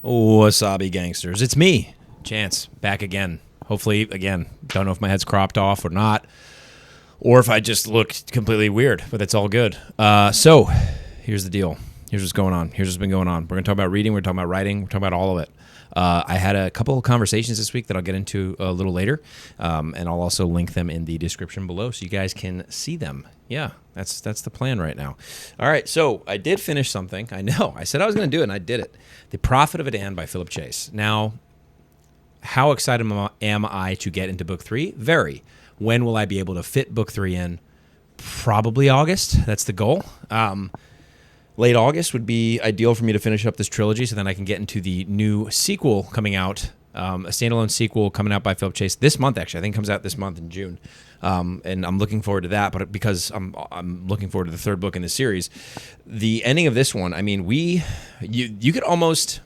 Wasabi gangsters, it's me, Chance, back again. Hopefully, again, don't know if my head's cropped off or not, or if I just looked completely weird, but it's all good. So, here's the deal. Here's what's going on. Here's what's been going on. We're going to talk about reading. We're talking about writing. We're talking about all of it. I had a couple of conversations this week that I'll get into a little later, and I'll also link them in the description below so you guys can see them. Yeah, that's the plan right now. All right, so I did finish something. I know. I said I was going to do it, and I did it. The Prophet of Edan by Philip Chase. Now, how excited am I to get into Book 3? Very. When will I be able to fit Book 3 in? Probably August. That's the goal. Late August would be ideal for me to finish up this trilogy so then I can get into the new sequel coming out, a standalone sequel coming out by Philip Chase this month, actually. I think it comes out this month in June. And I'm looking forward to that, but because I'm looking forward to the third book in the series. The ending of this one, I mean, you could almost...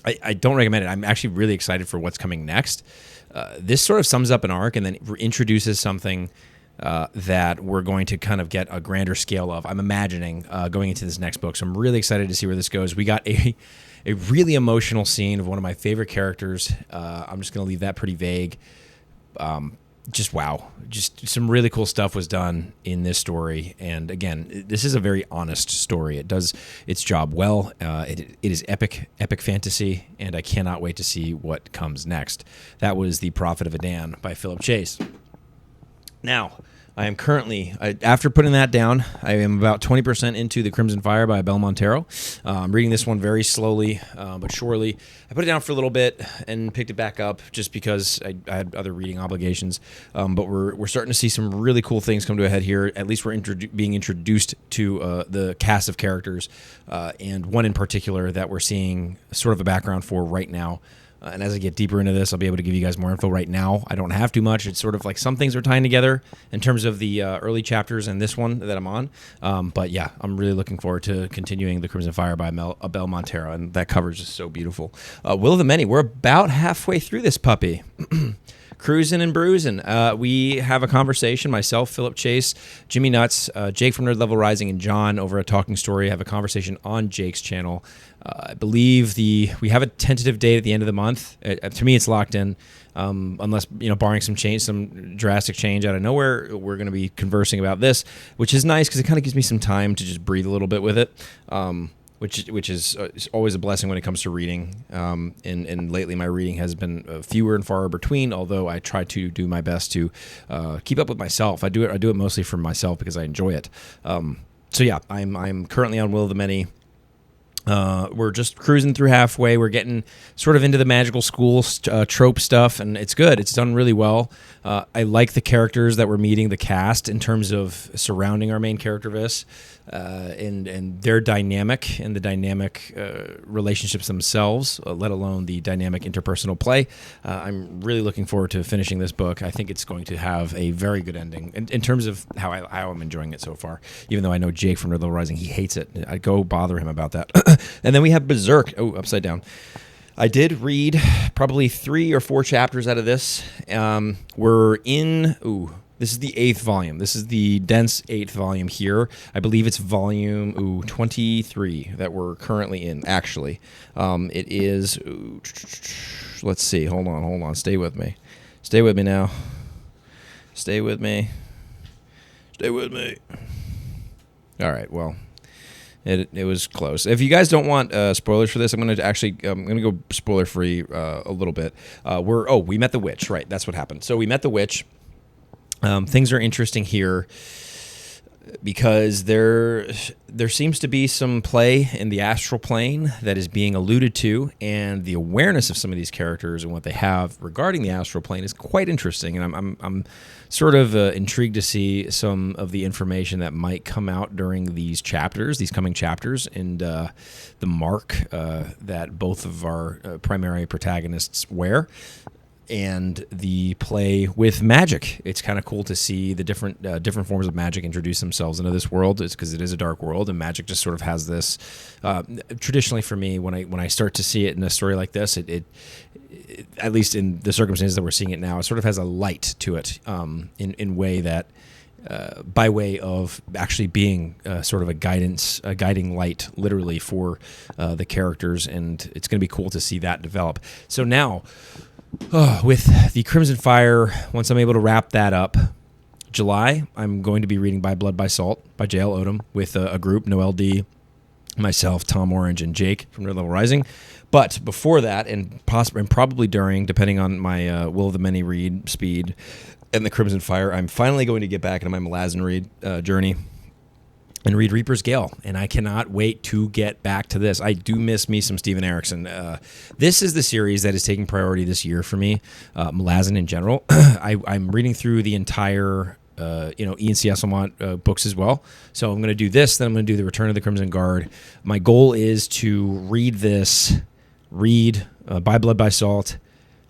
I don't recommend it. I'm actually really excited for what's coming next. This sort of sums up an arc and then introduces something that we're going to kind of get a grander scale of, I'm imagining, going into this next book. So I'm really excited to see where this goes. We got a really emotional scene of one of my favorite characters. I'm just going to leave that pretty vague. Just wow. Just some really cool stuff was done in this story. And again, this is a very honest story. It does its job well. It is epic fantasy, and I cannot wait to see what comes next. That was The Prophet of Edan by Philip Chase. Now, I am currently, after putting that down, I am about 20% into The Crimson Fire by Abel Montero. I'm reading this one very slowly but surely. I put it down for a little bit and picked it back up just because I had other reading obligations. But we're starting to see some really cool things come to a head here. At least we're being introduced to the cast of characters, and one in particular that we're seeing sort of a background for right now. And as I get deeper into this, I'll be able to give you guys more info right now. I don't have too much. It's sort of like some things are tying together in terms of the early chapters and this one that I'm on. But yeah, I'm really looking forward to continuing The Crimson Fire by Abel Montero, and that cover is just so beautiful. Will of the Many. We're about halfway through this puppy. Cruising and bruising. We have a conversation, myself, Philip Chase, Jimmy Nuts, Jake from Nerd Level Rising, and John over at Talking Story have a conversation on Jake's channel. I believe we have a tentative date at the end of the month. To me, it's locked in, unless, barring some drastic change out of nowhere, we're going to be conversing about this, which is nice because it kind of gives me some time to just breathe a little bit with it. Which is always a blessing when it comes to reading. And lately my reading has been fewer and far between, although I try to do my best to keep up with myself. I do it mostly for myself because I enjoy it. So yeah, I'm currently on Will of the Many. We're just cruising through halfway. We're getting sort of into the magical school trope stuff, and it's good. It's done really well. I like the characters that we're meeting, the cast, in terms of surrounding our main character, Vis, and their dynamic and the dynamic relationships themselves, let alone the dynamic interpersonal play. I'm really looking forward to finishing this book. I think it's going to have a very good ending in terms of how I'm enjoying it so far, even though I know Jake from Nerd Level Rising, he hates it. I'd go bother him about that. And then we have Berserk. Oh, upside down. I did read probably 3 or 4 chapters out of this. We're in... This is the 8th volume. This is the dense 8th volume here. I believe it's volume 23 that we're currently in, actually. It is... let's see. Hold on. Stay with me. Stay with me now. Stay with me. All right, well... It was close. If you guys don't want spoilers for this, I'm going to go spoiler free a little bit. We met the witch, right? That's what happened. So we met the witch. Things are interesting here because there seems to be some play in the astral plane that is being alluded to, and the awareness of some of these characters and what they have regarding the astral plane is quite interesting. And I'm sort of intrigued to see some of the information that might come out during these coming chapters, and the mark that both of our primary protagonists wear. And the play with magic. It's kind of cool to see the different forms of magic introduce themselves into this world. It's because it is a dark world, and magic just sort of has this. Traditionally, for me, when I start to see it in a story like this, it at least in the circumstances that we're seeing it now, it sort of has a light to it in a way that by way of actually being sort of a guiding light, literally, for the characters, and it's going to be cool to see that develop. So now, with the Crimson Fire, once I'm able to wrap that up, July, I'm going to be reading By Blood, by Salt by J.L. Odom with a group, Noel D., myself, Tom Orange, and Jake from Red Level Rising. But before that, and probably during, depending on my Will of the Many read speed and the Crimson Fire, I'm finally going to get back into my Malazan read journey and read Reaper's Gale. And I cannot wait to get back to this. I do miss me some Steven Erikson. This is the series that is taking priority this year for me, Malazan in general. I'm reading through the entire Ian C. Esselmont books as well. So I'm going to do this, then I'm going to do the Return of the Crimson Guard. My goal is to read By Blood, by Salt,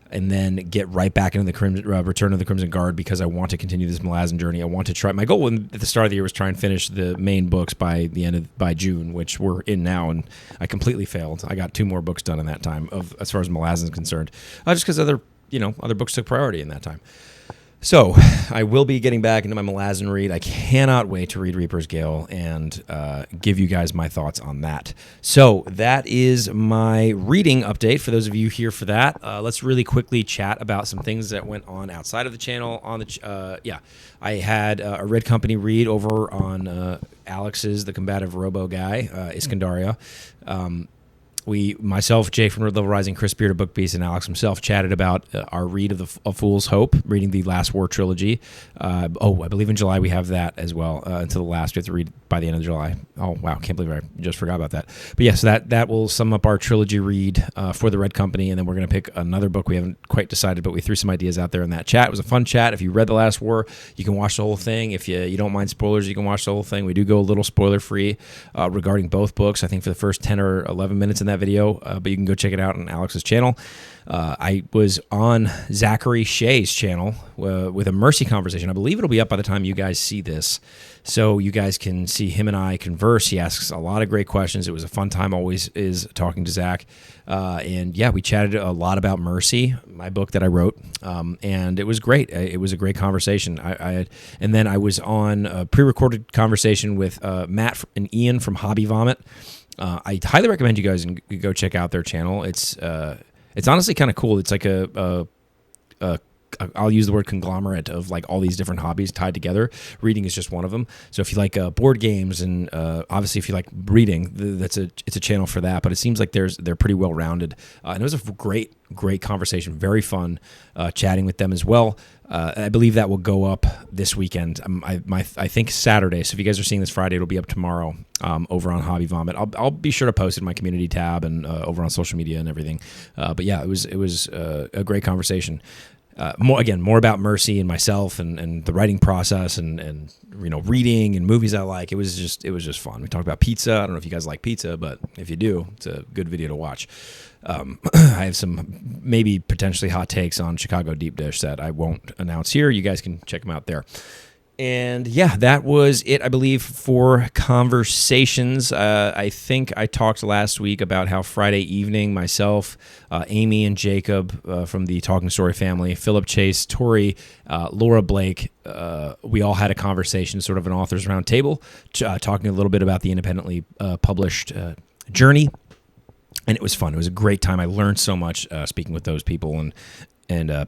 and then get right back into the Return of the Crimson Guard, because I want to continue this Malazan journey. I want to try. My goal at the start of the year was try and finish the main books by June, which we're in now, and I completely failed. I got 2 more books done in that time, as far as Malazan is concerned, just because other books took priority in that time. So I will be getting back into my Malazan read. I cannot wait to read Reaper's Gale and give you guys my thoughts on that. So that is my reading update for those of you here for that. Let's really quickly chat about some things that went on outside of the channel. I had a Red Company read over on Alex's The Combative Robo Guy, Iskandaria. Myself, Jay from Red Level Rising, Chris Beard of Book Beast, and Alex himself chatted about our read of Fool's Hope, reading the Last War trilogy. I believe in July we have that as well. Until the last, we have to read by the end of July. Oh, wow, can't believe I just forgot about that. But yes, that will sum up our trilogy read for the Red Company, and then we're going to pick another book we haven't quite decided, but we threw some ideas out there in that chat. It was a fun chat. If you read The Last War, you can watch the whole thing. If you don't mind spoilers, you can watch the whole thing. We do go a little spoiler-free regarding both books, I think for the first 10 or 11 minutes in that video, but you can go check it out on Alex's channel. I was on Zachary Shea's channel with a Mercy conversation. I believe it'll be up by the time you guys see this, so you guys can see him and I converse. He asks a lot of great questions. It was a fun time, always is, talking to Zach. And yeah, we chatted a lot about Mercy, my book that I wrote, and it was great. It was a great conversation. And then I was on a pre-recorded conversation with Matt and Ian from Hobby Vomit. I highly recommend you guys go check out their channel. It's honestly kind of cool. It's like I'll use the word conglomerate of like all these different hobbies tied together. Reading is just one of them. So if you like board games, and obviously if you like reading, it's a channel for that. But it seems like they're pretty well rounded, and it was a great conversation, very fun chatting with them as well. I believe that will go up this weekend. I think Saturday. So if you guys are seeing this Friday, it'll be up tomorrow over on Hobby Vomit. I'll be sure to post it in my community tab and over on social media and everything. But yeah, it was a great conversation. More about Mercy and myself and the writing process and reading and movies I like. It was just fun. We talked about pizza. I don't know if you guys like pizza, but if you do, it's a good video to watch. I have some maybe potentially hot takes on Chicago Deep Dish that I won't announce here. You guys can check them out there. And yeah, that was it, I believe, for conversations. I think I talked last week about how Friday evening, myself, Amy and Jacob from the Talking Story family, Philip Chase, Tori, Laura Blake, we all had a conversation, sort of an author's round table, talking a little bit about the independently published journey. And it was fun. It was a great time. I learned so much speaking with those people and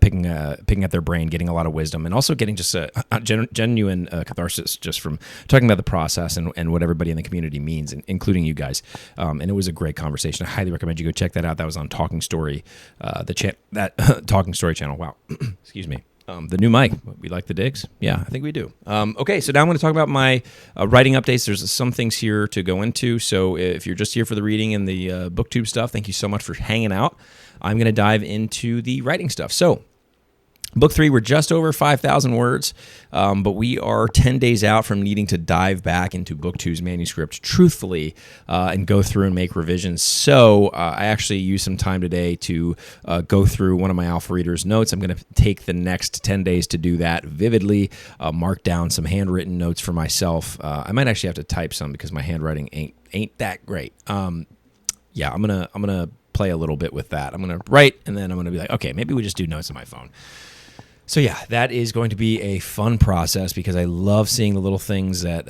picking at their brain, getting a lot of wisdom, and also getting just a genuine catharsis just from talking about the process and what everybody in the community means, including you guys. And it was a great conversation. I highly recommend you go check that out. That was on Talking Story, Talking Story channel. Wow, excuse me. The new mic. We like the digs? Yeah, I think we do. Okay, so now I'm going to talk about my writing updates. There's some things here to go into. So if you're just here for the reading and the booktube stuff, thank you so much for hanging out. I'm going to dive into the writing stuff. So Book 3, we're just over 5,000 words, but we are 10 days out from needing to dive back into Book 2's manuscript truthfully and go through and make revisions. So I actually used some time today to go through one of my alpha reader's notes. I'm going to take the next 10 days to do that vividly, mark down some handwritten notes for myself. I might actually have to type some because my handwriting ain't that great. Yeah, I'm gonna play a little bit with that. I'm gonna write, and then I'm gonna be like, okay, maybe we just do notes on my phone. So yeah, that is going to be a fun process because I love seeing the little things that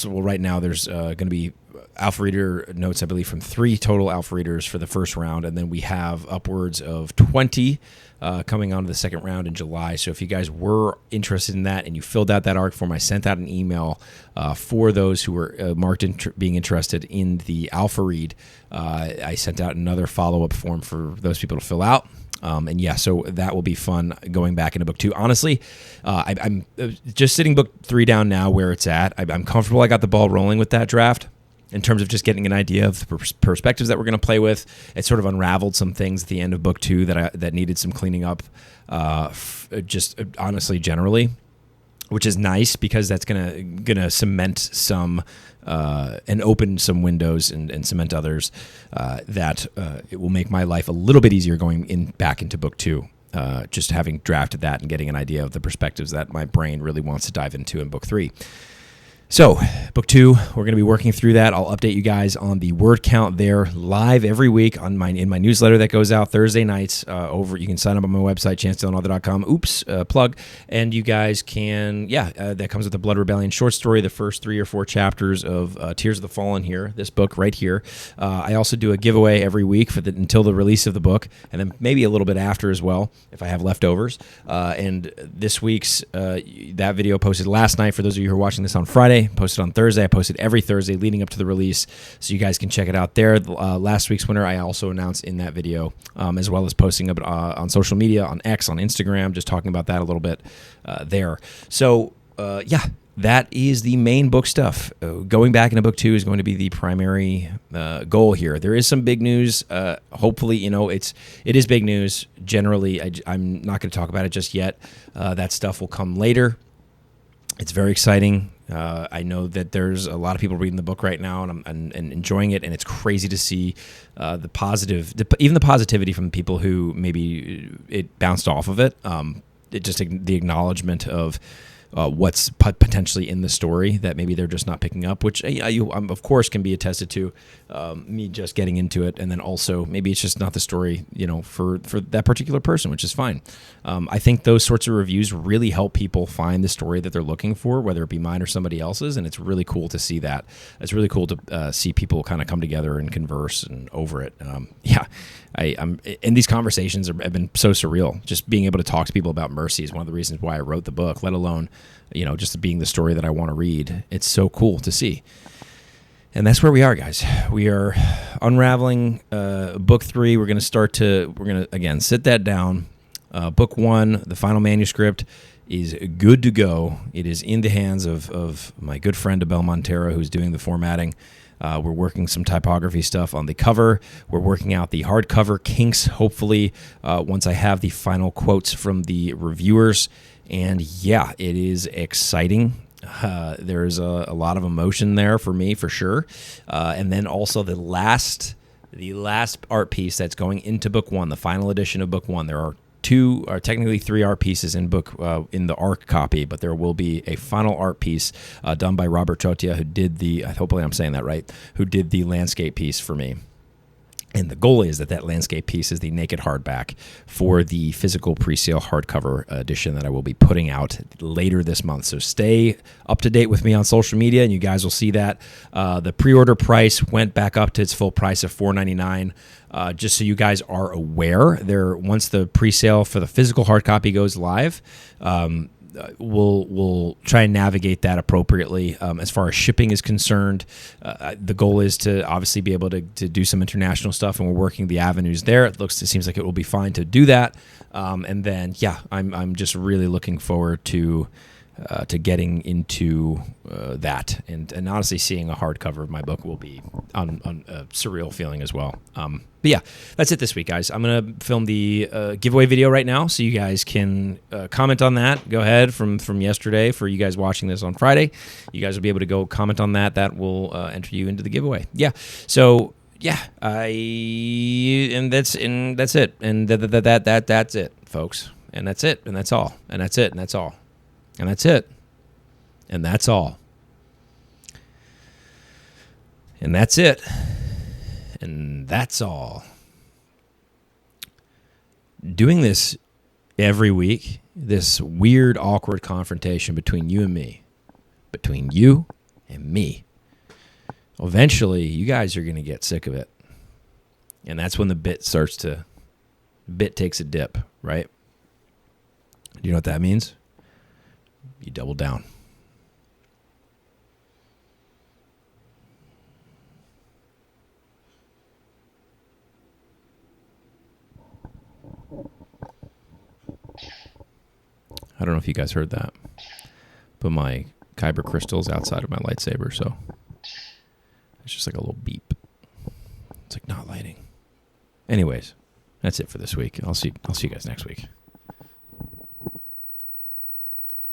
right now there's going to be alpha reader notes, I believe, from 3 total alpha readers for the first round, and then we have upwards of 20 coming on to the second round in July. So if you guys were interested in that and you filled out that ARC form, I sent out an email for those who were marked being interested in the alpha read. I sent out another follow-up form for those people to fill out. And yeah, so that will be fun going back into book 2. Honestly, I'm just sitting book 3 down now where it's at. I'm comfortable. I got the ball rolling with that draft in terms of just getting an idea of the perspectives that we're going to play with. It sort of unraveled some things at the end of book 2 that needed some cleaning up, just honestly, generally, which is nice because that's gonna cement some and open some windows and cement others that it will make my life a little bit easier going back into book 2. Just having drafted that and getting an idea of the perspectives that my brain really wants to dive into in book 3. So, book 2, we're going to be working through that. I'll update you guys on the word count there live every week in my newsletter that goes out Thursday nights. You can sign up on my website, chancetownauthor.com. Oops, plug. And you guys can, that comes with the Blood Rebellion short story, the first 3 or 4 chapters of Tears of the Fallen here, this book right here. I also do a giveaway every week until the release of the book, and then maybe a little bit after as well, if I have leftovers. And this week's, that video posted last night for those of you who are watching this on Friday. Posted on Thursday. I posted every Thursday leading up to the release, so you guys can check it out there. Last week's winner I also announced in that video, as well as posting it on social media, on X, on Instagram, just talking about that a little bit there. So, that is the main book stuff. Going back into book 2 is going to be the primary goal here. There is some big news. Hopefully, it is big news. Generally, I'm not going to talk about it just yet. That stuff will come later. It's very exciting. I know that there's a lot of people reading the book right now and enjoying it, and it's crazy to see even the positivity from people who maybe it bounced off of it. The acknowledgement of what's potentially in the story that maybe they're just not picking up, which of course can be attested to me just getting into it, and then also maybe it's just not the story for that particular person, which is fine. I think those sorts of reviews really help people find the story that they're looking for, whether it be mine or somebody else's, and it's really cool to see that. It's really cool to see people kind of come together and converse and over it. I'm in these conversations have been so surreal. Just being able to talk to people about Mercy is one of the reasons why I wrote the book, let alone just being the story that I want to read. It's so cool to see. And that's where we are, guys. We are unraveling book 3. We're going to again sit that down. Book 1, the final manuscript, is good to go. It is in the hands of my good friend Abel Montero, who's doing the formatting. We're working some typography stuff on the cover. We're working out the hardcover kinks, hopefully, once I have the final quotes from the reviewers. And yeah, it is exciting. There's a lot of emotion there for me, for sure. And then also the last art piece that's going into book 1, the final edition of book 1. There are technically 3 art pieces in the ARC copy, but there will be a final art piece done by Robert Chotia, who did hopefully I'm saying that right, who did the landscape piece for me. And the goal is that landscape piece is the naked hardback for the physical pre-sale hardcover edition that I will be putting out later this month. So stay up to date with me on social media, and you guys will see that. The pre-order price went back up to its full price of $4.99. Just so you guys are aware, once the pre-sale for the physical hard copy goes live, we'll try and navigate that appropriately. As far as shipping is concerned, the goal is to obviously be able to do some international stuff, and we're working the avenues there. It seems like it will be fine to do that. And then, I'm just really looking forward to getting into that, and honestly, seeing a hardcover of my book will be on a surreal feeling as well. But yeah, that's it this week, guys. I'm gonna film the giveaway video right now, so you guys can comment on that. Go ahead from yesterday for you guys watching this on Friday. You guys will be able to go comment on that. That will enter you into the giveaway. Yeah. So yeah, that's it, and that's it, folks, and that's it, and that's all, and that's it, and that's all. And that's it. And that's all. And that's it. And that's all. Doing this every week, this weird, awkward confrontation between you and me. Between you and me. Eventually, you guys are going to get sick of it. And that's when the bit takes a dip, right? Do you know what that means? You double down. I don't know if you guys heard that, but my kyber crystal's outside of my lightsaber, so it's just like a little beep. It's like not lighting. Anyways, that's it for this week. I'll see you guys next week.